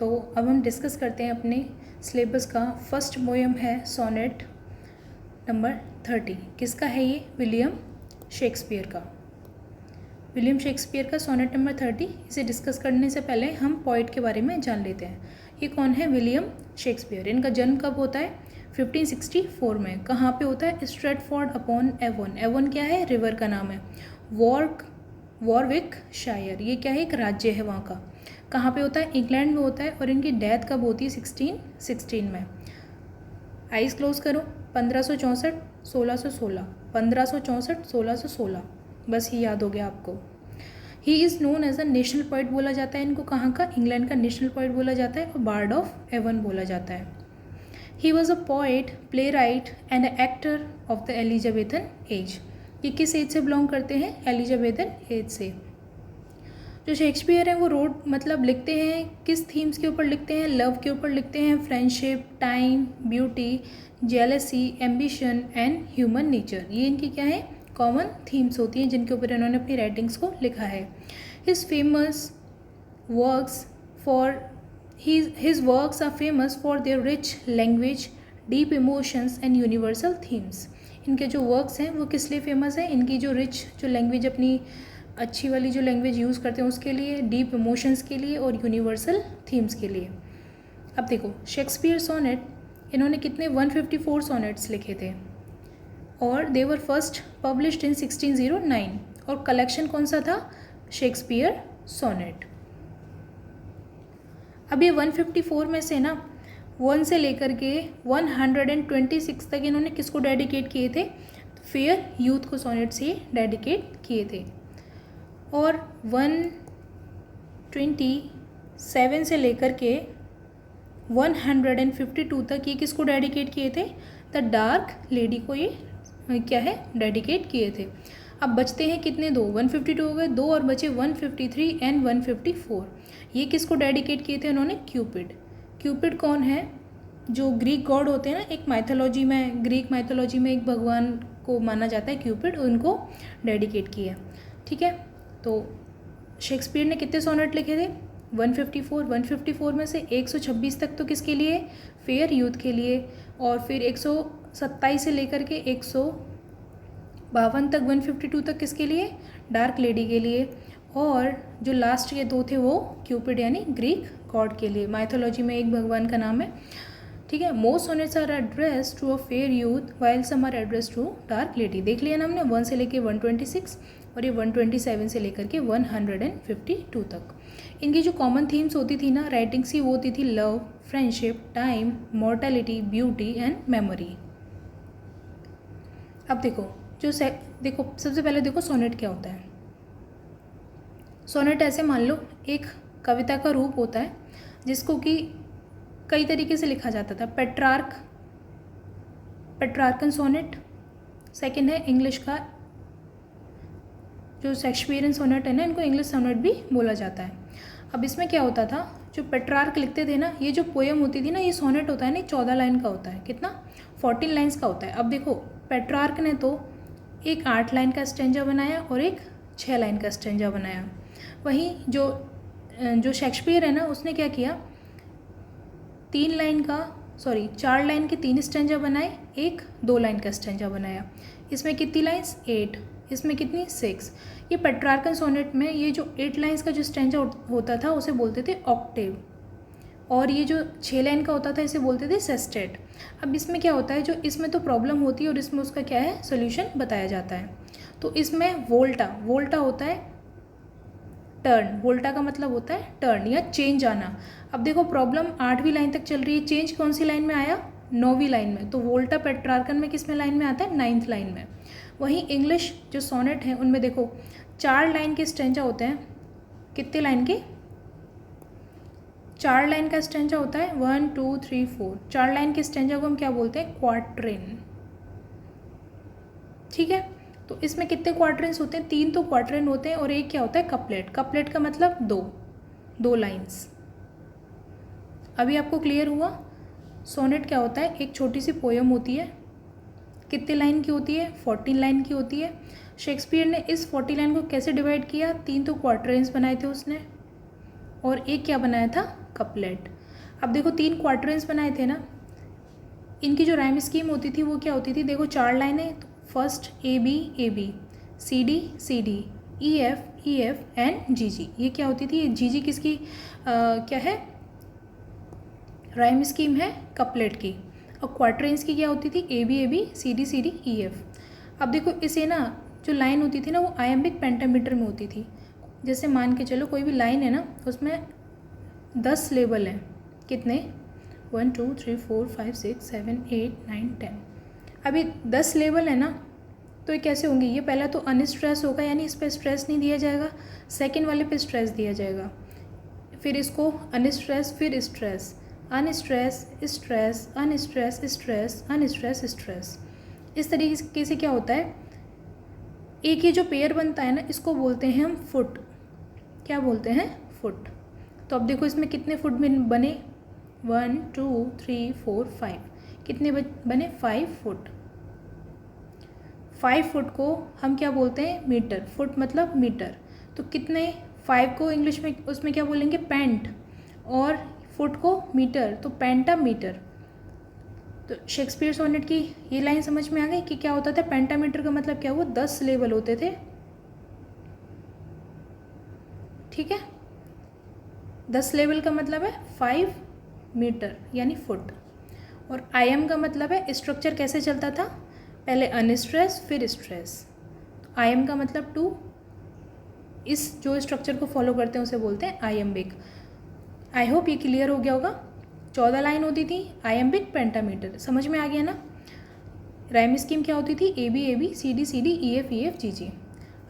तो अब हम डिस्कस करते हैं अपने सिलेबस का। फर्स्ट पोएम है सोनेट नंबर 30। किसका है ये? विलियम शेक्सपियर का। विलियम शेक्सपियर का सोनेट नंबर 30। इसे डिस्कस करने से पहले हम पोइट के बारे में जान लेते हैं। ये कौन है? William Shakespeare. इनका जन्म कब होता है? 1564 में। कहाँ पे होता है? Stratford upon Avon. एवोन क्या है? रिवर का नाम है। वॉरविक शायर, ये क्या है? एक राज्य है वहाँ का। कहाँ पे होता है? इंग्लैंड में होता है। और इनकी डेथ कब होती है? 1616 में। आइज क्लोज करो। 1564 1616, 1564 1616, बस ये याद हो गया आपको। He is known as a national poet बोला जाता है इनको। कहाँ का? इंग्लैंड का नेशनल पोइट बोला जाता है। और बार्ड ऑफ एवन बोला जाता है। He was a poet, play right and actor of the Elizabethan age. ये किस एज से बिलोंग करते हैं? एलिजाबेथन एज से। जो शेक्सपियर हैं वो लिखते हैं किस थीम्स के ऊपर लिखते हैं? लव के ऊपर लिखते हैं, friendship, time, beauty, jealousy, ambition and human nature. ये इनकी क्या है? कॉमन थीम्स होती हैं जिनके ऊपर इन्होंने अपनी राइटिंग्स को लिखा है। His works are famous for their rich language, deep emotions and universal themes. इनके जो वर्क्स हैं वो किस लिए फेमस है? इनकी जो रिच जो लैंग्वेज, अपनी अच्छी वाली जो लैंग्वेज यूज़ करते हैं उसके लिए, डीप इमोशंस के लिए और यूनिवर्सल थीम्स के लिए। अब देखो शेक्सपियर सोनेट, इन्होंने कितने 154 सोनेट्स लिखे थे और दे वर फर्स्ट पब्लिश्ड इन 1609। और कलेक्शन कौन सा था? Shakespeare sonnet. अब ये 154 में से ना 1 से लेकर के 126 तक इन्होंने किसको डेडिकेट किए थे? फेयर यूथ को सोनेट से डेडिकेट किए थे। और 127 से लेकर के 152 तक ये किसको डेडिकेट किए थे? द डार्क लेडी को ये क्या है? डेडिकेट किए थे। अब बचते हैं कितने? 2। 152 हो गए, 2 और बचे 153 एंड 154। ये किसको डेडिकेट किए थे उन्होंने? क्यूपिड। क्यूपिड कौन है? जो ग्रीक गॉड होते हैं ना, एक माइथोलॉजी में, ग्रीक माइथोलॉजी में एक भगवान को माना जाता है क्यूपिड, उनको डेडिकेट किया। ठीक है, तो शेक्सपियर ने कितने सोनेट लिखे थे? 154। 154 में से 126 तक तो किसके लिए? फेयर यूथ के लिए। और फिर 127 से लेकर के 152 तक, 152 तक किसके लिए? डार्क लेडी के लिए। और जो लास्ट के 2 थे वो क्यूपिड यानी ग्रीक गॉड के लिए। माइथोलॉजी में एक भगवान का नाम है। ठीक है। Most sonnets are address to a fair youth while some are address to dark lady. देख लिया ना हमने, 1 से लेके 126 और ये 127 से लेकर के 152 तक। इनकी जो कॉमन थीम्स होती थी ना राइटिंग्स की, वो होती थी love, friendship, time, mortality, beauty and memory. अब देखो देखो सबसे पहले देखो सोनेट क्या होता है। सोनेट ऐसे मान लो एक कविता का रूप होता है जिसको कि कई तरीके से लिखा जाता था। पेट्रार्कन सोनेट, सेकंड है इंग्लिश का जो शेक्सपियरियन सोनेट है ना, इनको इंग्लिश सोनेट भी बोला जाता है। अब इसमें क्या होता था, जो पेट्रार्क लिखते थे ना, ये जो पोएम होती थी ना, ये सोनेट होता है ना 14 लाइन का होता है। कितना? 14 लाइन्स का होता है। अब देखो पेट्रार्क ने तो एक 8 लाइन का स्टेंजा बनाया और एक 6 लाइन का स्टेंजा बनाया। वहीं जो शेक्सपियर है ना, उसने क्या किया, 4 लाइन के 3 स्टेंजा बनाए, एक 2 लाइन का स्टेंजा बनाया। इसमें कितनी लाइन्स? 8। इसमें कितनी? 6। ये पेट्रार्कन सोनेट में ये जो 8 लाइन्स का जो स्टेंजा होता था उसे बोलते थे ऑक्टेव, और ये जो 6 लाइन का होता था इसे बोलते थे सेस्टेट। अब इसमें क्या होता है, जो इसमें तो प्रॉब्लम होती है और इसमें उसका क्या है? सोल्यूशन बताया जाता है। तो इसमें वोल्टा होता है टर्न। वोल्टा का मतलब होता है टर्न या चेंज आना। अब देखो प्रॉब्लम 8वीं लाइन तक चल रही है, चेंज कौन सी लाइन में आया? 9वीं लाइन में। तो वोल्टा पेट्रार्कन में किस में लाइन में आता है? 9th लाइन में। वहीं इंग्लिश जो सोनेट हैं उनमें देखो 4 लाइन के स्टेंजा होते हैं। कितने लाइन के? 4 लाइन का स्टेंजा होता है, 1 2 3 4। 4 लाइन के स्टेंजा को हम क्या बोलते हैं? क्वार्ट्रेन। ठीक है, तो इसमें कितने क्वार्टरेंस होते हैं? 3 तो क्वार्टरेन होते हैं और एक क्या होता है? कपलेट। कपलेट का मतलब 2 लाइन्स। अभी आपको क्लियर हुआ सोनेट क्या होता है? एक छोटी सी पोएम होती है। कितने लाइन की होती है? 14 लाइन की होती है। शेक्सपियर ने इस 40 लाइन को कैसे डिवाइड किया? 3 तो क्वार्टरेंस बनाए थे उसने और एक क्या बनाया था? कपलेट। अब देखो 3 क्वार्टरेंस बनाए थे ना, इनकी जो राइम स्कीम होती थी वो क्या होती थी, देखो 4 लाइनें, तो first A B, C D, E F and G. ये क्या होती थी, जी किसकी क्या है, राइम स्कीम है कपलेट की। और क्वार्टरेंस की क्या होती थी, A B, C D, E F. अब देखो इसे ना, जो लाइन होती थी ना वो आयम्बिक पेंटामीटर में होती थी। जैसे मान के चलो कोई भी लाइन है ना, उसमें 10 लेवल हैं, कितने, 1 2 3 4 5 6 7 8 9 10। अभी 10 लेवल है ना, तो ये कैसे होंगे, ये पहला तो अनस्ट्रेस होगा, यानी इस पर स्ट्रेस नहीं दिया जाएगा, सेकेंड वाले पे स्ट्रेस दिया जाएगा, फिर इसको अनस्ट्रेस, फिर stress, unstress stress, unstress stress, unstress stress. इस तरीके से क्या होता है, एक ये जो पेयर बनता है ना, इसको बोलते हैं हम फुट। क्या बोलते हैं, फुट। तो अब देखो इसमें कितने फुट बने, 1 2 3 4 5, कितने बने, 5 फुट। 5 फुट को हम क्या बोलते हैं, मीटर। फुट मतलब मीटर। तो कितने, 5 को इंग्लिश में उसमें क्या बोलेंगे, पेंट, और फुट को मीटर, तो पेंटामीटर। तो शेक्सपियर सोनेट की ये लाइन समझ में आ गई कि क्या होता था, पेंटामीटर का मतलब क्या हुआ, 10 लेवल होते थे, ठीक है। 10 लेवल का मतलब है 5 मीटर यानी फुट। और आईएम का मतलब है स्ट्रक्चर कैसे चलता था, पहले अनस्ट्रेस फिर स्ट्रेस। तो आईएम का मतलब 2, इस जो स्ट्रक्चर को फॉलो करते हैं उसे बोलते हैं आइएम्बिक। आई होप ये क्लियर हो गया होगा। 14 लाइन होती थी, आइएम्बिक पेंटामीटर, समझ में आ गया ना। राइम स्कीम क्या होती थी, A B, C D, E F G.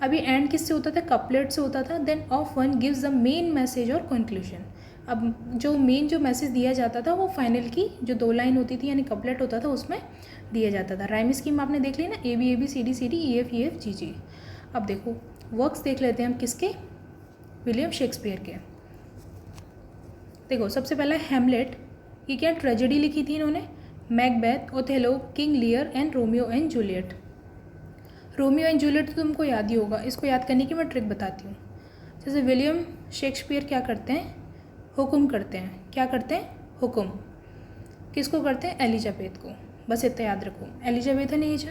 अभी एंड किससे होता था, कपलेट से होता था। Then of one gives the main message और कंक्लूजन। अब जो मेन जो मैसेज दिया जाता था वो फाइनल की जो 2 लाइन होती थी यानी कपलेट होता था उसमें दिया जाता था। राइम स्कीम आपने देख ली ना, A B, C D, E F G. अब देखो वर्क्स देख लेते हैं हम किसके, विलियम शेक्सपियर के। देखो सबसे पहला हैमलेट, ये क्या ट्रेजेडी लिखी थी इन्होंने, Macbeth, Othello, King Lear and Romeo and Juliet. Romeo and Juliet तो तुमको याद ही होगा, इसको याद करने की मैं ट्रिक बताती हूँ। जैसे विलियम शेक्सपियर क्या करते हैं, हुक्म करते हैं, क्या करते हैं, हुक्म, किसको करते हैं, एलिजाबेथ को, बस इतना याद रखो, एलिजाबेथ है नहीं जा।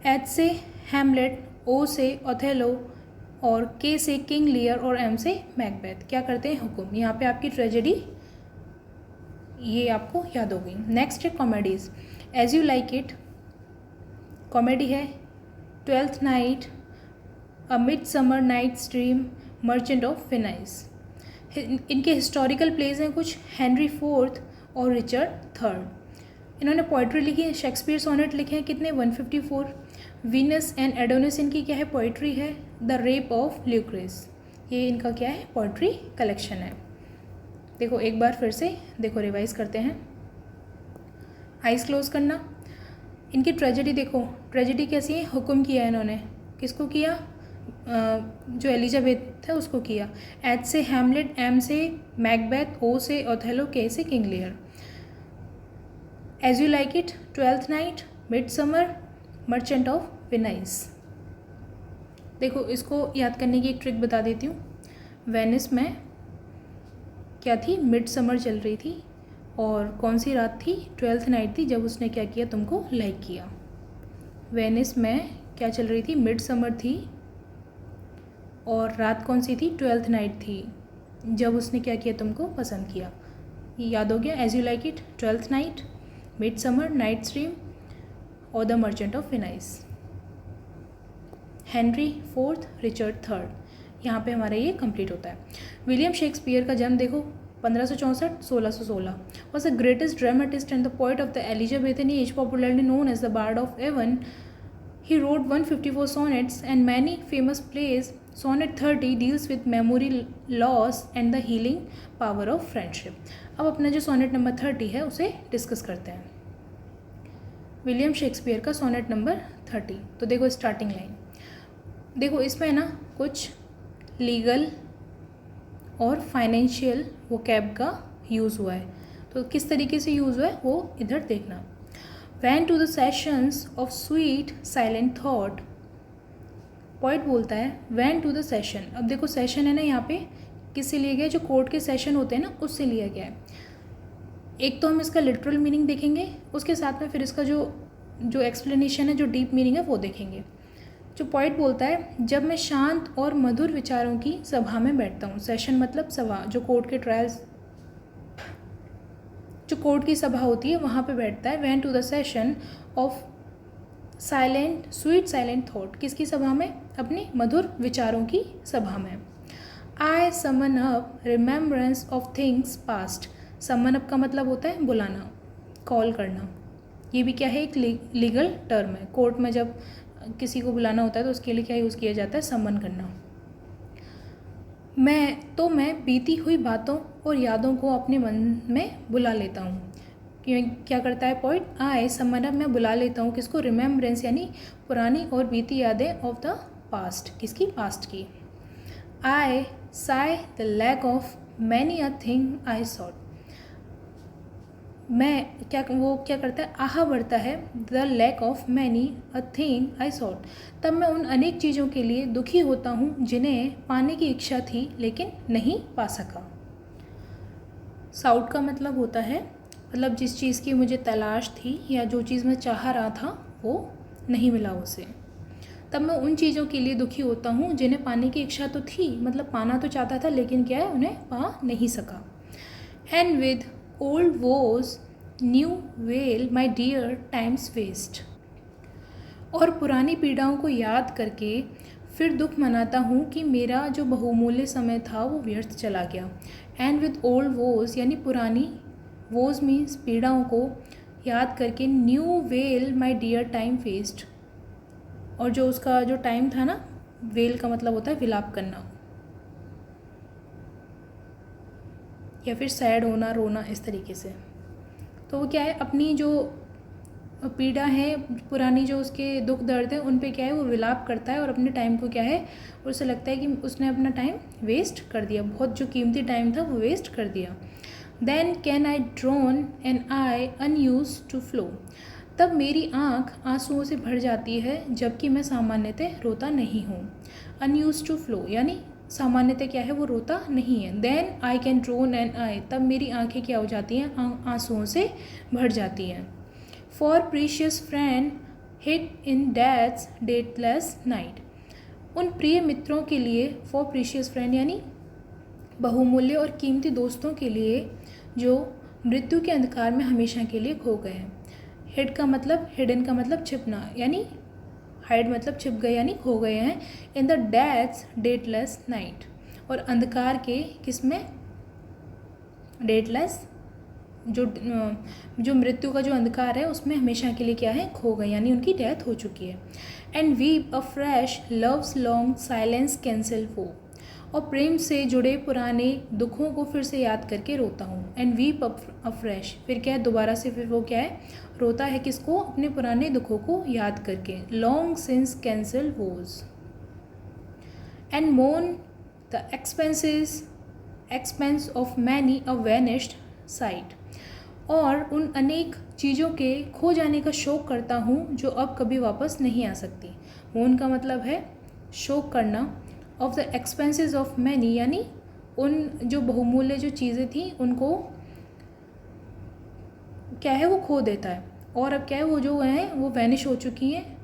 एच से हैमलेट, ओ से ओथेलो, और के से किंग लियर, और एम से मैकबेथ, क्या करते हैं, हुक्म। यहाँ पे आपकी ट्रेजेडी ये आपको याद हो गई। नेक्स्ट है comedies, as you like it comedy है, twelfth night, a midsummer night's dream, merchant of Venice. इनके हिस्टोरिकल प्लेज हैं कुछ, हेनरी फोर्थ और रिचर्ड थर्ड। इन्होंने पोइट्री लिखी है, शेक्सपियर सोनेट लिखे हैं कितने, 154। वीनस एंड एडोनिस इनकी क्या है, पोइट्री है। द रेप ऑफ ल्यूक्रेस, ये इनका क्या है, पोइट्री कलेक्शन है। देखो एक बार फिर से देखो रिवाइज करते हैं, आइज़ क्लोज करना। इनकी ट्रेजेडी देखो, ट्रेजेडी कैसी है, हुक्म किया है इन्होंने, किसको किया, जो एलिजाबेथ है उसको किया। एच से हैमलेट, एम से मैकबेथ, ओ से ओथेलो, के से King Lear. As you like it, twelfth night, Midsummer, Merchant of Venice. देखो इसको याद करने की एक ट्रिक बता देती हूँ। वेनिस में क्या थी, मिडसमर चल रही थी, और कौन सी रात थी, ट्वेल्थ नाइट थी, जब उसने क्या किया, तुमको लाइक किया। वेनिस में क्या चल रही थी, मिडसमर थी, और रात कौन सी थी, ट्वेल्थ नाइट थी, जब उसने क्या किया, तुमको पसंद किया। ये याद हो गया, as you like it, twelfth night, midsummer night dream, और the merchant of Venice. Henry fourth, Richard third, यहाँ पे हमारा ये कंप्लीट होता है। विलियम शेक्सपियर का जन्म देखो 1564 1616, was the greatest dramatist and the poet of the Elizabethan age, popularly known as the Bard of Avon. He wrote 154 sonnets and many famous plays. Sonnet 30 deals with memory loss and the healing power of friendship. अब अपना जो sonnet number 30 है उसे discuss करते हैं। William Shakespeare का sonnet number 30, तो देखो स्टार्टिंग लाइन, देखो इसमें ना कुछ लीगल और फाइनेंशियल वो कैब का यूज़ हुआ है, तो किस तरीके से यूज़ हुआ है वो इधर देखना। When to the sessions of sweet silent thought, poet बोलता है वैन टू द सेशन। अब देखो सेशन है ना यहाँ पे, किससे लिया गया है? जो कोर्ट के सेशन होते हैं ना, उससे लिया गया है। एक तो हम इसका लिटरल मीनिंग देखेंगे, उसके साथ में फिर इसका जो एक्सप्लेनेशन है, जो डीप मीनिंग है, वो देखेंगे। जो पॉइंट बोलता है, जब मैं शांत और मधुर विचारों की सभा में बैठता हूँ। सेशन मतलब सभा, जो कोर्ट के ट्रायल्स, जो कोर्ट की सभा होती है वहाँ पे बैठता है। When to the session of silent sweet silent thought, किसकी सभा में? अपनी मधुर विचारों की सभा में। I summon up remembrance of things past. Summon up का मतलब होता है बुलाना, कॉल करना। ये भी क्या है? एक लीगल टर्म है। कोर्ट में जब किसी को बुलाना होता है तो उसके लिए क्या यूज़ किया जाता है? समन करना। मैं बीती हुई बातों और यादों को अपने मन में बुला लेता हूँ। क्या करता है पॉइंट? आई समन अप, मैं बुला लेता हूँ किसको? रिमेम्बरेंस यानी पुरानी और बीती यादें ऑफ द पास्ट, किसकी? पास्ट की। I sigh the lack of many a thing I sought. वो क्या करता है? आहा बढ़ता है the lack of many a thing I sought. तब मैं उन अनेक चीज़ों के लिए दुखी होता हूँ जिन्हें पाने की इच्छा थी लेकिन नहीं पा सका। साउट का मतलब होता है, मतलब जिस चीज़ की मुझे तलाश थी या जो चीज़ मैं चाह रहा था वो नहीं मिला उसे। तब मैं उन चीज़ों के लिए दुखी होता हूँ जिन्हें पाने की इच्छा तो थी, मतलब पाना तो चाहता था लेकिन क्या है? उन्हें पा नहीं सका। And with old woes new wail my dear time's waste. और पुरानी पीड़ाओं को याद करके फिर दुख मनाता हूँ कि मेरा जो बहुमूल्य समय था वो व्यर्थ चला गया। एंड विद ओल्ड वोज यानी पुरानी, वोज मीन्स पीड़ाओं को याद करके, new wail my dear time waste, और जो उसका जो टाइम था ना, वेल का मतलब होता है विलाप करना या फिर सैड होना, रोना, इस तरीके से। तो वो क्या है? अपनी जो पीड़ा है, पुरानी जो उसके दुख दर्द है, उन पे क्या है? वो विलाप करता है और अपने टाइम को क्या है? उसे लगता है कि उसने अपना टाइम वेस्ट कर दिया, बहुत जो कीमती टाइम था वो वेस्ट कर दिया। Then can I drown an eye unused to flow. तब मेरी आँख आंसुओं से भर जाती है जबकि मैं सामान्यतः रोता नहीं हूँ। अनयूज टू फ्लो यानी सामान्यतः क्या है? वो रोता नहीं है। Then I can drown an eye, तब मेरी आँखें क्या हो जाती हैं? आंसुओं से भर जाती हैं। For precious friend hit in deaths dateless night. उन प्रिय मित्रों के लिए, फॉर प्रीशियस फ्रेंड यानी बहुमूल्य और कीमती दोस्तों के लिए जो मृत्यु के अंधकार में हमेशा के लिए खो गए हैं। हिड का मतलब, हिडन का मतलब छिपना, यानी हाइड मतलब छिप गए यानी खो गए हैं। In the deaths dateless night, और अंधकार के किसमें? डेटलेस, जो मृत्यु का जो अंधकार है उसमें हमेशा के लिए क्या है? खो गए, यानी उनकी डेथ हो चुकी है। And weep afresh love's long silence cancel foe, और प्रेम से जुड़े पुराने दुखों को फिर से याद करके रोता हूँ। एंड वीप अ फ्रेश, फिर क्या है? दोबारा से फिर वो क्या है? रोता है किसको? अपने पुराने दुखों को याद करके। Long since cancel woes. And moan the expense of many a vanished sight, और उन अनेक चीज़ों के खो जाने का शोक करता हूँ जो अब कभी वापस नहीं आ सकती। मोन का मतलब है शोक करना। Of the expenses of many यानी उन जो बहुमूल्य जो चीज़ें थी उनको क्या है? वो खो देता है, और अब क्या है? वो जो हैं वो वैनिश हो चुकी हैं,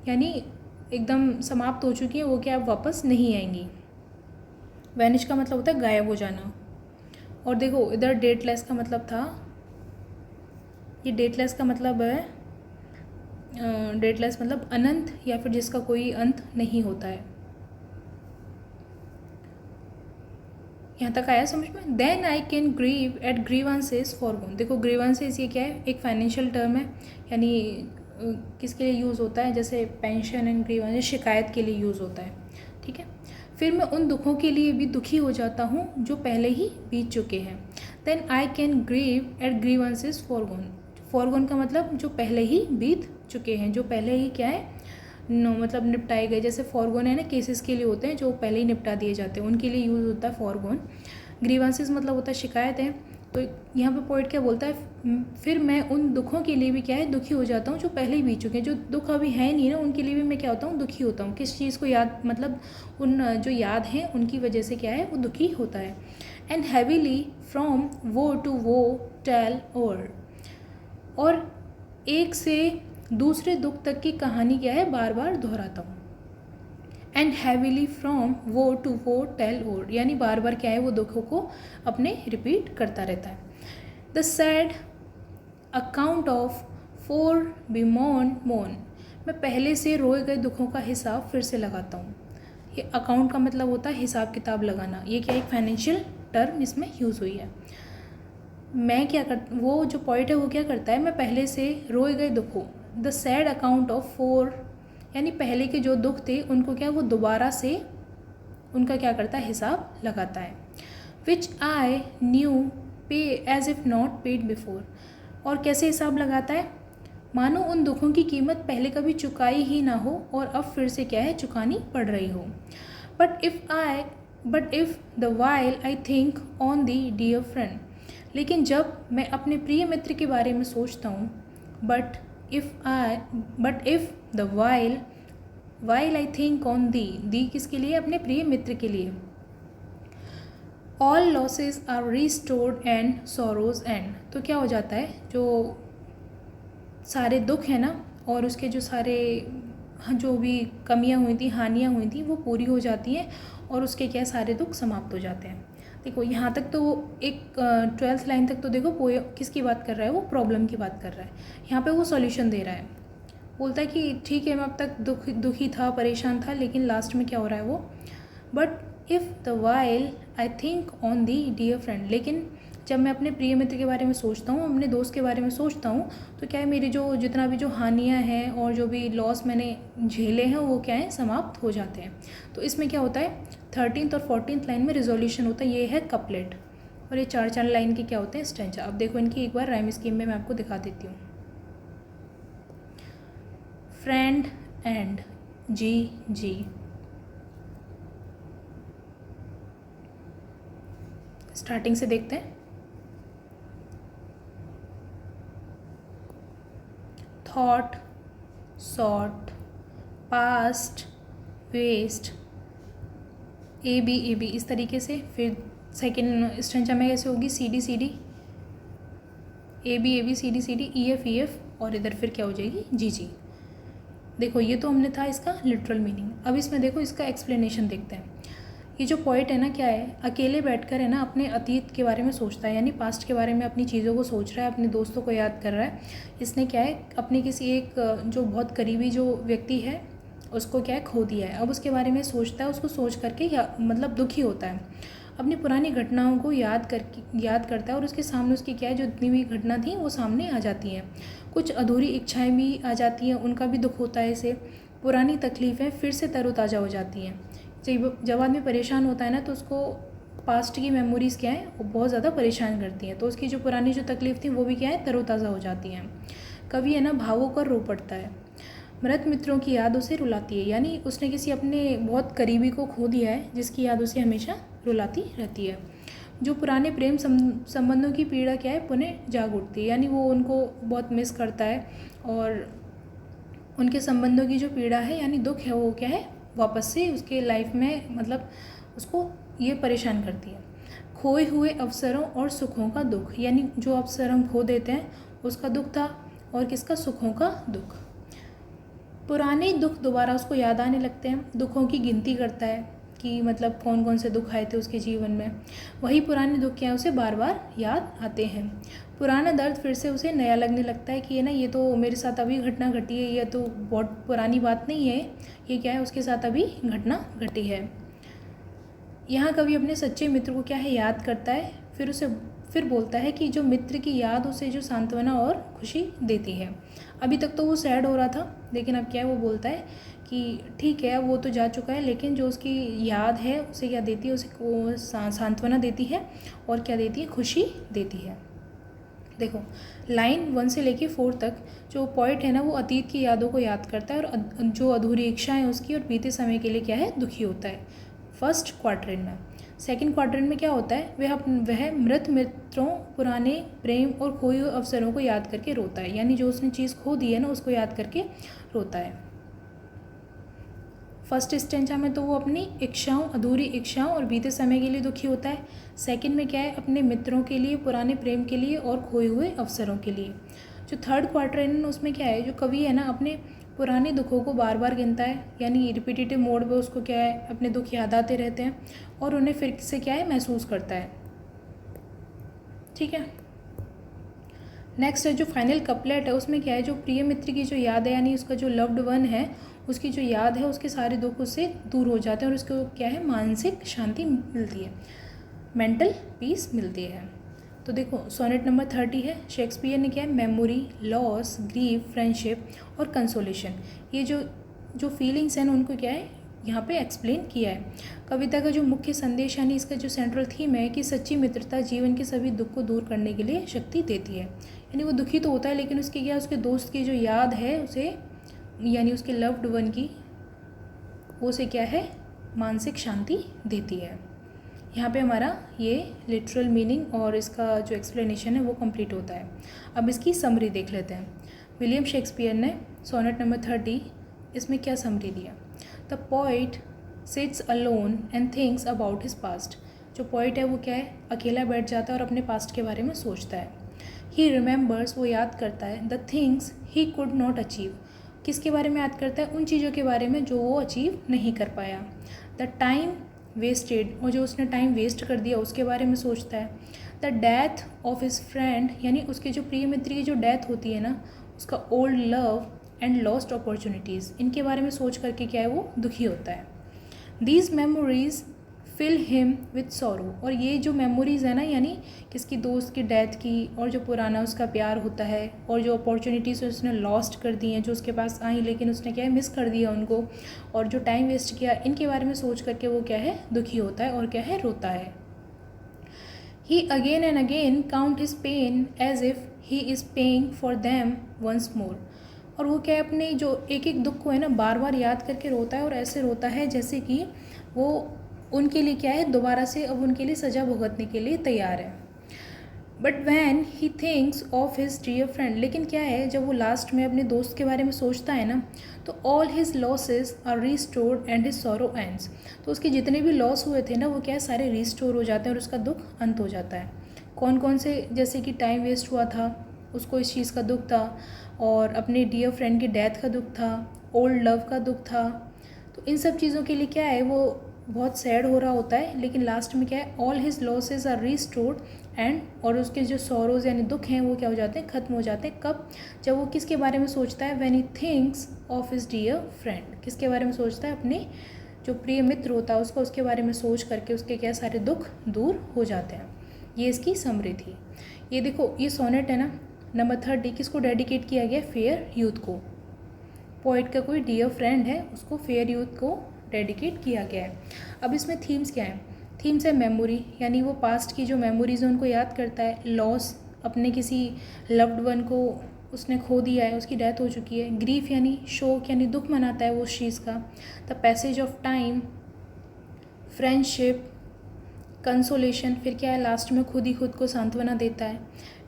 यानी एकदम समाप्त हो चुकी हैं, वो क्या अब वापस नहीं आएंगी। वैनिश का मतलब होता है गायब हो जाना। और देखो इधर डेटलेस का मतलब था, ये डेटलेस का मतलब है, डेटलेस मतलब अनंत या फिर जिसका कोई अंत नहीं होता है। यहाँ तक आया समझ में? Then I can grieve at grievances foregone. देखो ग्रीवांसेस ये क्या है? एक फाइनेंशियल टर्म है, यानी किसके लिए यूज़ होता है? जैसे पेंशन एंड ग्रीवांसेस शिकायत के लिए यूज़ होता है, ठीक है। फिर मैं उन दुखों के लिए भी दुखी हो जाता हूँ जो पहले ही बीत चुके हैं। Then I can grieve at grievances foregone. Foregone का मतलब जो पहले ही बीत चुके हैं, जो पहले ही क्या है? मतलब निपटाए गए। जैसे फॉरगोन है ना, केसेस के लिए होते हैं जो पहले ही निपटा दिए जाते हैं, उनके लिए यूज़ होता है फॉरगोन। ग्रीवांसेस मतलब होता है शिकायत है, तो यहाँ पे पोइट क्या बोलता है, फिर मैं उन दुखों के लिए भी क्या है दुखी हो जाता हूँ जो पहले ही बीत चुके हैं, जो दुख अभी है नहीं ना उनके लिए भी मैं क्या होता हूँ दुखी होता हूँ। किस चीज़ को याद, मतलब उन जो याद हैं उनकी वजह से क्या है वो दुखी होता है। एंड हैवीली फ्रॉम वो टू वो टेल और एक से दूसरे दुख तक की कहानी क्या है बार बार दोहराता हूँ। एंड हैवीली फ्रॉम वो टू वो टेल ओर, यानी बार बार क्या है वो दुखों को अपने रिपीट करता रहता है। The sad account of fore bemoan moan, मैं पहले से रोए गए दुखों का हिसाब फिर से लगाता हूँ। ये अकाउंट का मतलब होता है हिसाब किताब लगाना, ये क्या एक फाइनेंशियल टर्म इसमें यूज़ हुई है। मैं क्या कर, वो जो पॉइंट है वो क्या करता है, मैं पहले से रोए गए दुखों, the sad account of four, यानी पहले के जो दुख थे उनको क्या वो दोबारा से उनका क्या करता है हिसाब लगाता है। Which I new pay as if not paid before, और कैसे हिसाब लगाता है, मानो उन दुखों की कीमत पहले कभी चुकाई ही ना हो और अब फिर से क्या है चुकानी पड़ रही हो। But if the while I think on thee dear friend, लेकिन जब मैं अपने प्रिय मित्र के बारे में सोचता हूँ, but if the while I think on thee किसके लिए, अपने प्रिय मित्र के लिए। All losses are restored and sorrows end, तो क्या हो जाता है जो सारे दुख हैं ना और उसके जो सारे जो भी कमियां हुई थी, हानियां हुई थी, वो पूरी हो जाती हैं और उसके क्या सारे दुख समाप्त हो जाते हैं। देखो यहाँ तक तो एक 12th लाइन तक तो देखो पोएम किसकी बात कर रहा है, वो प्रॉब्लम की बात कर रहा है। यहाँ पे वो सॉल्यूशन दे रहा है, बोलता है कि ठीक है मैं अब तक दुखी था, परेशान था, लेकिन लास्ट में क्या हो रहा है वो, but if the while I think on thee dear friend, लेकिन जब मैं अपने प्रिय मित्र के बारे में सोचता हूँ, अपने दोस्त के बारे में सोचता हूँ, तो क्या है मेरी जो जितना भी जो हानियाँ हैं और जो भी लॉस मैंने झेले हैं वो क्या है समाप्त हो जाते हैं। तो इसमें क्या होता है 13th और 14th लाइन में रिजोल्यूशन होता है, ये है कपलेट, और ये 4 लाइन के क्या होते हैं स्टेंचा। अब देखो इनकी एक बार राइम स्कीम में मैं आपको दिखा देती हूँ। फ्रेंड एंड जी, स्टार्टिंग से देखते हैं। Thought, sought, past, waste, A B इस तरीके से। फिर सेकेंड स्टेंचा में कैसे होगी C D, A B C D, E F, और इधर फिर क्या हो जाएगी जी। देखो ये तो हमने था इसका लिटरल मीनिंग। अब इसमें देखो इसका एक्सप्लेनेशन देखते हैं। ये जो पोइट है ना क्या है, अकेले बैठकर है ना अपने अतीत के बारे में सोचता है, यानी पास्ट के बारे में अपनी चीज़ों को सोच रहा है, अपने दोस्तों को याद कर रहा है। इसने क्या है अपने किसी एक जो बहुत करीबी जो व्यक्ति है उसको क्या है खो दिया है। अब उसके बारे में सोचता है, उसको सोच करके मतलब दुखी होता है, अपनी पुरानी घटनाओं को याद करता है, और उसके सामने उसकी क्या है जो जितनी भी घटना थी वो सामने आ जाती हैं। कुछ अधूरी इच्छाएं भी आ जाती हैं, उनका भी दुख होता है इसे। पुरानी तकलीफ़ें फिर से तरोताज़ा हो जाती हैं। जब आदमी परेशान होता है ना तो उसको पास्ट की मेमोरीज़ क्या है वो बहुत ज़्यादा परेशान करती हैं, तो उसकी जो पुरानी जो तकलीफ़ थी वो भी क्या है तरोताज़ा हो जाती हैं। कभी है ना भावों कर रो पड़ता है, मृत मित्रों की याद उसे रुलाती है, यानी उसने किसी अपने बहुत करीबी को खो दिया है जिसकी याद उसे हमेशा रुलाती रहती है। जो पुराने प्रेम संबंधों की पीड़ा क्या है पुनः जाग उठती है, यानी वो उनको बहुत मिस करता है और उनके संबंधों की जो पीड़ा है यानी दुख है वो क्या है वापस से उसके लाइफ में मतलब उसको ये परेशान करती है। खोए हुए अवसरों और सुखों का दुख, यानी जो अवसर हम खो देते हैं उसका दुख था, और किसका सुखों का दुख। पुराने दुख दोबारा उसको याद आने लगते हैं, दुखों की गिनती करता है कि मतलब कौन कौन से दुख आए थे उसके जीवन में। वही पुराने दुख क्या है उसे बार बार याद आते हैं। पुराना दर्द फिर से उसे नया लगने लगता है कि ये ना ये तो मेरे साथ अभी घटना घटी है, ये तो बहुत पुरानी बात नहीं है, ये क्या है उसके साथ अभी घटना घटी है। यहाँ कवि अपने सच्चे मित्र को क्या है याद करता है, फिर बोलता है कि जो मित्र की याद उसे जो सांत्वना और खुशी देती है। अभी तक तो वो सैड हो रहा था, लेकिन अब क्या है वो बोलता है कि ठीक है वो तो जा चुका है, लेकिन जो उसकी याद है उसे क्या देती है, उसे सांत्वना देती है और क्या देती है खुशी देती है। देखो लाइन 1 से लेके 4 तक जो पॉइंट है ना वो अतीत की यादों को याद करता है और जो अधूरी इच्छाएं उसकी और बीते समय के लिए क्या है दुखी होता है फर्स्ट क्वार्टरन में। सेकंड क्वाड्रेंट में क्या होता है, वह मृत मित्रों, पुराने प्रेम और खोए हुए अवसरों को याद करके रोता है, यानी जो उसने चीज़ खो दी है ना उसको याद करके रोता है। फर्स्ट स्टेंजा में तो वो अपनी इच्छाओं, अधूरी इच्छाओं और बीते समय के लिए दुखी होता है। सेकंड में क्या है, अपने मित्रों के लिए, पुराने प्रेम के लिए और खोए हुए अवसरों के लिए। जो थर्ड क्वाड्रेंट है उसमें क्या है, जो कवि है ना अपने पुराने दुखों को बार बार गिनता है, यानी रिपीटेटिव मोड में उसको क्या है, अपने दुख याद आते रहते हैं और उन्हें फिर से क्या है, महसूस करता है। ठीक है। नेक्स्ट है जो फाइनल कपलेट है, उसमें क्या है, जो प्रिय मित्र की जो याद है, यानी उसका जो लव्ड वन है, उसकी जो याद है, उसके सारे दुख उससे दूर हो जाते हैं और उसको क्या है, मानसिक शांति मिलती है, मेंटल पीस मिलती है। तो देखो सोनेट नंबर 30 है। शेक्सपियर ने क्या है, मेमोरी, लॉस, ग्रीफ, फ्रेंडशिप और कंसोलेशन, ये जो फीलिंग्स हैं उनको क्या है यहाँ पे एक्सप्लेन किया है। कविता का जो मुख्य संदेश यानी इसका जो सेंट्रल थीम है कि सच्ची मित्रता जीवन के सभी दुख को दूर करने के लिए शक्ति देती है। यानी वो दुखी तो होता है लेकिन उसकी क्या, उसके दोस्त की जो याद है उसे, यानी उसके लव्ड वन की, वो उसे क्या है, मानसिक शांति देती है। यहाँ पे हमारा ये लिटरल मीनिंग और इसका जो एक्सप्लेनेशन है वो कंप्लीट होता है। अब इसकी समरी देख लेते हैं। विलियम शेक्सपियर ने सोनेट नंबर 30, इसमें क्या समरी दिया। The poet sits alone and thinks about his past. जो पोइट है वो क्या है, अकेला बैठ जाता है और अपने पास्ट के बारे में सोचता है। ही रिमेंबर्स, वो याद करता है, the things he could not achieve. किसके बारे में याद करता है, उन चीज़ों के बारे में जो वो अचीव नहीं कर पाया। द टाइम वेस्टेड, और जो उसने टाइम वेस्ट कर दिया उसके बारे में सोचता है। The death of his friend, यानी उसके जो प्रिय मित्र की जो डेथ होती है ना, उसका old love and lost opportunities, इनके बारे में सोच करके क्या है, वो दुखी होता है। These memories fill him with sorrow, और ये जो मेमोरीज़ है ना, यानी किसकी, दोस्त की डेथ की, और जो पुराना उसका प्यार होता है, और जो अपॉर्चुनिटीज़ उसने लॉस्ट कर दी हैं, जो उसके पास आई लेकिन उसने क्या है, मिस कर दिया उनको, और जो टाइम वेस्ट किया, इनके बारे में सोच करके वो क्या है, दुखी होता है और क्या है, रोता है। He again and again count his pain as if he is paying for them once more, और वो क्या है, अपने जो एक एक दुख को है ना बार बार याद करके रोता है, और ऐसे रोता है जैसे कि वो उनके लिए क्या है, दोबारा से अब उनके लिए सज़ा भुगतने के लिए तैयार है। But when he thinks of his dear friend, लेकिन क्या है, जब वो लास्ट में अपने दोस्त के बारे में सोचता है ना, तो all his losses are restored and his sorrow ends, तो उसके जितने भी लॉस हुए थे ना वो क्या है, सारे रिस्टोर हो जाते हैं और उसका दुख अंत हो जाता है। कौन कौन से, जैसे कि टाइम वेस्ट हुआ था, उसको इस चीज़ का दुख था, और अपने डियर फ्रेंड की डेथ का दुख था, ओल्ड लव का दुख था। तो इन सब चीज़ों के लिए क्या है, वो बहुत सैड हो रहा होता है, लेकिन लास्ट में क्या है, all his losses are restored and, और उसके जो सॉरोज यानी दुख हैं वो क्या हो जाते हैं, ख़त्म हो जाते हैं। कब, जब वो किसके बारे में सोचता है, when he thinks of his dear friend, किसके बारे में सोचता है, अपने जो प्रिय मित्र होता है उसका, उसके बारे में सोच करके उसके क्या सारे दुख दूर हो जाते हैं। ये इसकी समरी थी। ये देखो, ये सोनेट है ना नंबर 30, किसको डेडिकेट किया गया, फेयर यूथ को। पोइट का कोई डियर फ्रेंड है, उसको फेयर यूथ को डेडिकेट किया गया है। अब इसमें थीम्स क्या हैं, थीम्स है मेमोरी, यानी वो पास्ट की जो मेमोरीज हैं उनको याद करता है। लॉस, अपने किसी लव्ड वन को उसने खो दिया है, उसकी डेथ हो चुकी है। ग्रीफ यानी शोक, यानी दुख मनाता है वो उस चीज़ का। The passage of time, friendship, consolation, फिर क्या है, लास्ट में खुद ही खुद को सांत्वना देता है।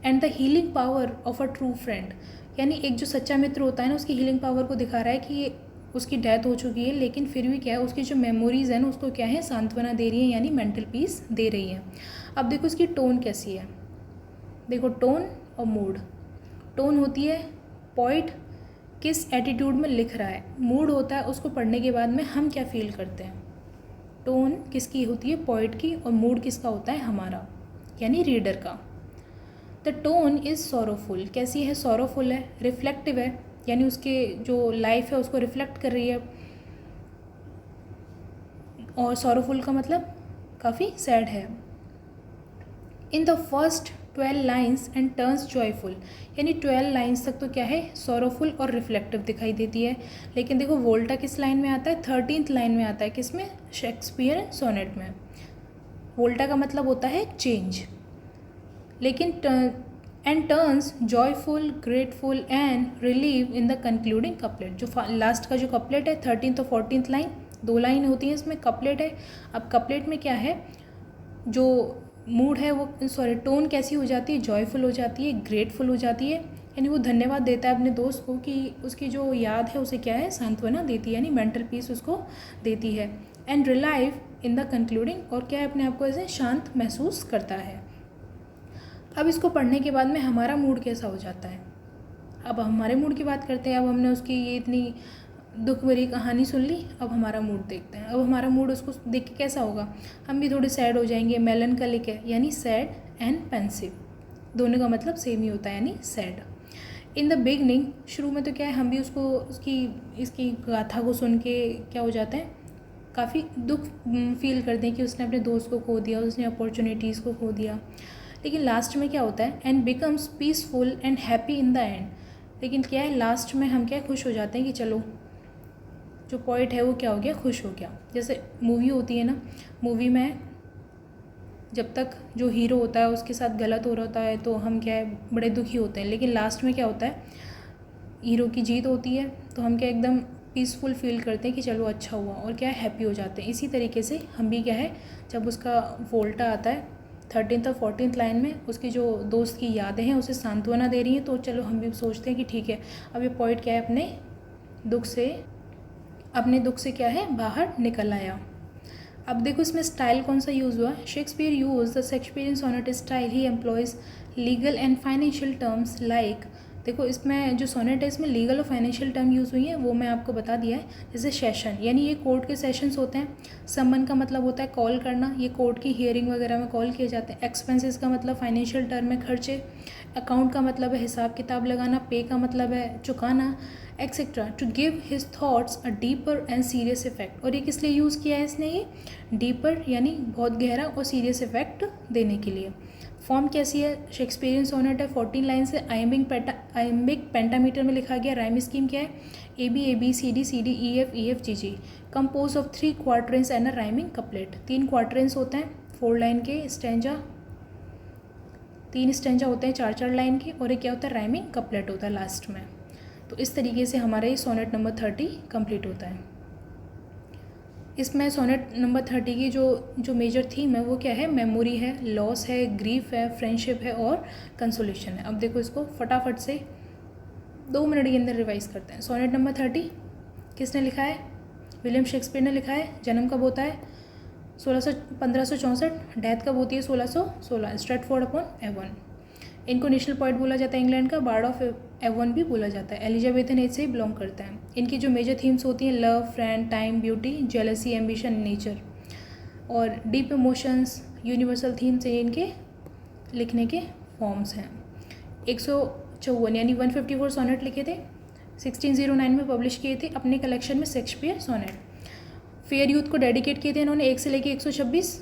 And the healing power of a true friend, यानी एक जो सच्चा मित्र होता है ना, उसकी हीलिंग पावर को दिखा रहा है कि ये उसकी डेथ हो चुकी है लेकिन फिर भी क्या है, उसकी जो मेमोरीज़ है ना उसको क्या है, सांत्वना दे रही है, यानी मेंटल पीस दे रही है। अब देखो इसकी टोन कैसी है, देखो टोन और मूड। टोन होती है पॉइंट किस एटीट्यूड में लिख रहा है, मूड होता है उसको पढ़ने के बाद में हम क्या फील करते हैं। टोन किसकी होती है, पोइट की, और मूड किसका होता है, हमारा, यानी रीडर का। द टोन इज़ सॉरोफुल, कैसी है, सॉरोफुल है, रिफ्लेक्टिव है, यानी उसके जो लाइफ है उसको रिफ्लेक्ट कर रही है, और सॉरोफुल का मतलब काफ़ी सैड है। In the first 12 lines and turns joyful, यानी 12 लाइन्स तक तो क्या है, सॉरोफुल और रिफ्लेक्टिव दिखाई देती है। लेकिन देखो वोल्टा किस लाइन में आता है, 13th लाइन में आता है, किस में, शेक्सपियर सोनेट में। वोल्टा का मतलब होता है चेंज, लेकिन and turns joyful, grateful and relieve in the concluding couplet, जो लास्ट का जो कपलेट है 13th और 14th लाइन, 2 लाइन होती है इसमें, कपलेट है। अब कपलेट में क्या है, जो मूड है वो टोन कैसी हो जाती है, जॉयफुल हो जाती है, ग्रेटफुल हो जाती है, यानी वो धन्यवाद देता है अपने दोस्त को कि उसकी जो याद है उसे क्या है, सांत्वना देती है, यानी मेंटल पीस उसको देती है। And relive in the concluding, और क्या है, अपने आप को ऐसे शांत महसूस करता है। अब इसको पढ़ने के बाद में हमारा मूड कैसा हो जाता है, अब हमारे मूड की बात करते हैं। अब हमने उसकी ये इतनी दुख भरी कहानी सुन ली, अब हमारा मूड देखते हैं। अब हमारा मूड उसको देख के कैसा होगा, हम भी थोड़े सैड हो जाएंगे। मेलनकलिक है यानी सैड एंड पेंसिव, दोनों का मतलब सेम ही होता है, यानी सैड। इन द बिगनिंग, शुरू में तो क्या है, हम भी इसकी गाथा को सुन के क्या हो जाते हैं, काफ़ी दुख फील करते हैं कि उसने अपने दोस्त को खो दिया, उसने अपॉर्चुनिटीज़ को खो दिया। लेकिन लास्ट में क्या होता है, and becomes peaceful and happy in the end. लेकिन क्या है, लास्ट में हम क्या खुश हो जाते हैं कि चलो जो पॉइंट है वो क्या हो गया, खुश हो गया। जैसे मूवी होती है ना, मूवी में जब तक जो हीरो होता है उसके साथ गलत हो रहा होता है तो हम क्या है, बड़े दुखी होते हैं। लेकिन लास्ट में क्या होता है, हीरो की जीत होती है तो हम क्या एकदम पीसफुल फील करते हैं कि चलो अच्छा हुआ, और क्या है, हैप्पी हो जाते हैं। इसी तरीके से हम भी क्या है, जब उसका वोल्टा आता है 13th और 14th लाइन में, उसकी जो दोस्त की यादें हैं उसे सांत्वना दे रही हैं, तो चलो हम भी सोचते हैं कि ठीक है, अब ये पॉइंट क्या है, अपने दुख से क्या है, बाहर निकल आया। अब देखो इसमें स्टाइल कौन सा यूज़ हुआ। Shakespeare use the Shakespearean sonnet style, he employs legal and financial terms like. देखो इसमें जो सोनेट है इसमें लीगल और फाइनेंशियल टर्म यूज़ हुई है, वो मैं आपको बता दिया है। जैसे सेशन, यानी ये कोर्ट के सेशंस होते हैं। समन का मतलब होता है कॉल करना, ये कोर्ट की हियरिंग वगैरह में कॉल किए जाते हैं। एक्सपेंसेस का मतलब फाइनेंशियल टर्म में खर्चे। अकाउंट का मतलब है हिसाब किताब लगाना। पे का मतलब है चुकाना, etcetera. To give his thoughts a deeper and serious effect. और ये किस लिए यूज़ किया है इसने, ये डीपर यानी बहुत गहरा और सीरियस इफेक्ट देने के लिए। फॉर्म कैसी है, शेक्सपियरियन सोनेट है, 14 लाइन से आयम्बिक पेंटामीटर में लिखा गया। राइम स्कीम क्या है, A B C D E F G G. Compose of 3 quatrains and a rhyming couplet. 3 quatrains होते हैं 4 लाइन के, स्टेंजा 3 स्टेंजा होते हैं 4 लाइन के, और एक क्या होता है, राइमिंग कपलेट होता है लास्ट में। तो इस तरीके से हमारा ये सोनेट नंबर 30 कंप्लीट होता है। इसमें सोनेट नंबर 30 की जो मेजर थीम है वो क्या है, मेमोरी है, लॉस है, ग्रीफ है, फ्रेंडशिप है और कंसोलेशन है। अब देखो इसको फटाफट से 2 मिनट के अंदर रिवाइज करते हैं। सोनेट नंबर 30 किसने लिखा है, विलियम शेक्सपियर ने लिखा है। जन्म कब होता है 1564, डेथ कब होती है 1616। स्ट्रेटफोर्ड अपॉन एवन, इनको नेशनल पोएट बोला जाता है इंग्लैंड का, बार्ड ऑफ एवन भी बोला जाता है। एलिजाबेथन एज से ही बिलोंग करता है। इनकी जो मेजर थीम्स होती हैं, love, friend, time, beauty, jealousy, ambition, nature और डीप इमोशंस, यूनिवर्सल थीम्स इनके लिखने के फॉर्म्स हैं। 154 यानी 154 सोनेट लिखे थे, 1609 में पब्लिश किए थे अपने कलेक्शन में शेक्सपियर सोनेट। फेयर यूथ को डेडिकेट किए थे इन्होंने 1 से लेके 126,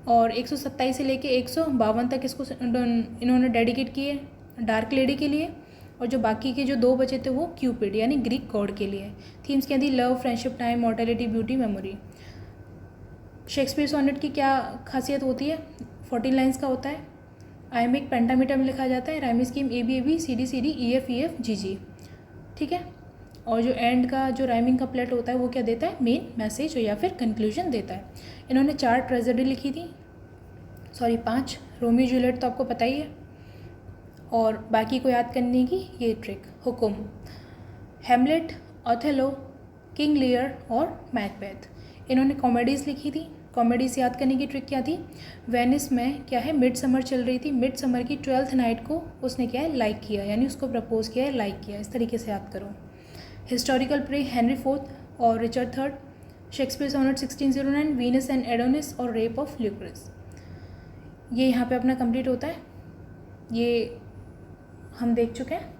और 127 से लेके 152 तक इसको इन्होंने डेडिकेट किए डार्क लेडी के लिए, और जो बाकी के जो 2 बचे थे वो क्यूपिड यानी ग्रीक गॉड के लिए। थीम्स क्या थी, love, friendship, time, mortality, beauty, memory. Shakespeare sonnet की क्या खासियत होती है, 14 लाइन्स का होता है, आयमिक पेंटामीटर में लिखा जाता है, rhyme scheme A B C D E F G G, ठीक है। और जो एंड का जो राइमिंग का प्लेट होता है वो क्या देता है, मेन मैसेज या फिर कंक्लूजन देता है। इन्होंने 4 ट्रेजेडी लिखी थी, 5, रोमियो जूलियट तो आपको पता ही है, और बाकी को याद करने की ये ट्रिक, हुकुम, हैमलेट, ओथेलो, किंग लियर और मैकबेथ। इन्होंने कॉमेडीज़ लिखी थी। कॉमेडीज़ याद करने की ट्रिक क्या थी, वेनिस में क्या है, मिड समर चल रही थी, मिड समर की 12th नाइट को उसने क्या है, लाइक किया, यानी उसको प्रपोज किया है, लाइक किया, इस तरीके से याद करो। हिस्टोरिकल प्ले, हेनरी IV और Richard III। Shakespeare sonnet 1609, Venus and Adonis और रेप ऑफ ल्यूक्रेस। ये यहाँ पे अपना कंप्लीट होता है, ये हम देख चुके हैं।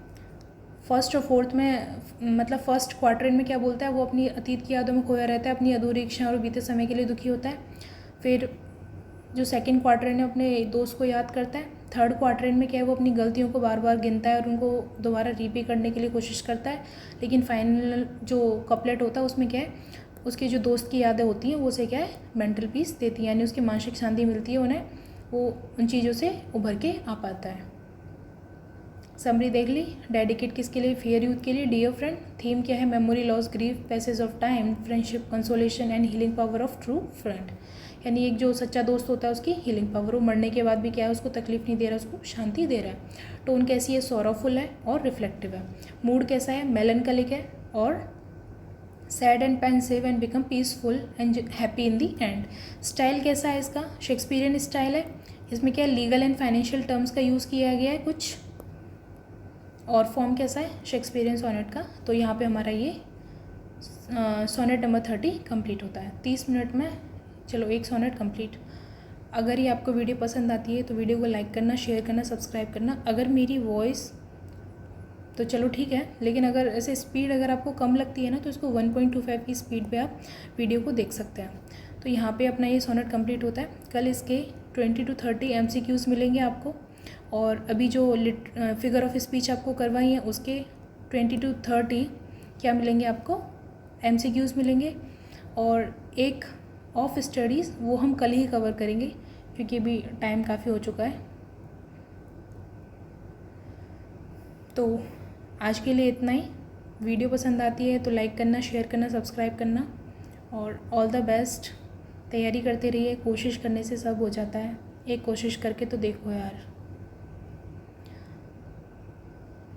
फर्स्ट और फोर्थ में मतलब फर्स्ट क्वार्टर में क्या बोलता है, वो अपनी अतीत की यादों में खोया रहता है, अपनी अधूरी इच्छाएं और बीते समय के लिए दुखी होता है। फिर जो सेकंड क्वार्टर में अपने दोस्त को याद करता है। थर्ड क्वार्टर में क्या है, वो अपनी गलतियों को बार बार गिनता है और उनको दोबारा रीपे करने के लिए कोशिश करता है। लेकिन फाइनल जो कपलेट होता है उसमें क्या है, उसके जो दोस्त की यादें होती हैं वो उसे क्या है, मेंटल पीस देती है, यानी उसकी मानसिक शांति मिलती है उन्हें, वो उन चीज़ों से उभर के आ पाता है। समरी देख ली, डेडिकेट किसके लिए, फेयर यूथ के लिए, डियर फ्रेंड। थीम क्या है, memory, loss, grief, passage of time, friendship, consolation and healing power of true friend. यानी एक जो सच्चा दोस्त होता है उसकी हीलिंग पावर, वो मरने के बाद भी क्या है, उसको तकलीफ नहीं दे रहा, उसको शांति दे रहा है। टोन कैसी है, सॉरोफुल है और रिफ्लेक्टिव है। मूड कैसा है, मेलनकलिक है और sad and pensive and become peaceful and happy in the and. Style कैसा है इसका, शेक्सपियरियन स्टाइल है। इसमें क्या लीगल एंड फाइनेंशियल टर्म्स का यूज़ किया गया है कुछ। और फॉर्म कैसा है, शेक्सपियरियन सोनेट का। तो यहाँ पे हमारा ये सोनेट नंबर 30 कंप्लीट होता है 30 मिनट में। चलो एक सोनेट कंप्लीट। अगर ये आपको वीडियो पसंद आती है तो वीडियो को लाइक करना, शेयर करना, सब्सक्राइब करना। अगर मेरी वॉइस तो चलो ठीक है, लेकिन अगर ऐसे स्पीड अगर आपको कम लगती है ना तो इसको 1.25 की स्पीड पे आप वीडियो को देख सकते हैं। तो यहाँ पे अपना ये सोनेट कंप्लीट होता है। कल इसके 20 to 30 MCQs मिलेंगे आपको, और अभी जो फिगर ऑफ स्पीच आपको करवाई है उसके 20 to 30 क्या मिलेंगे आपको, MCQs मिलेंगे। और एक ऑफ स्टडीज़ वो हम कल ही कवर करेंगे क्योंकि अभी टाइम काफ़ी हो चुका है। तो आज के लिए इतना ही। वीडियो पसंद आती है तो लाइक करना, शेयर करना, सब्सक्राइब करना, और ऑल द बेस्ट। तैयारी करते रहिए, कोशिश करने से सब हो जाता है। एक कोशिश करके तो देखो यार।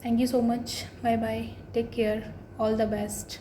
Thank you so much, bye bye, take care, all the best.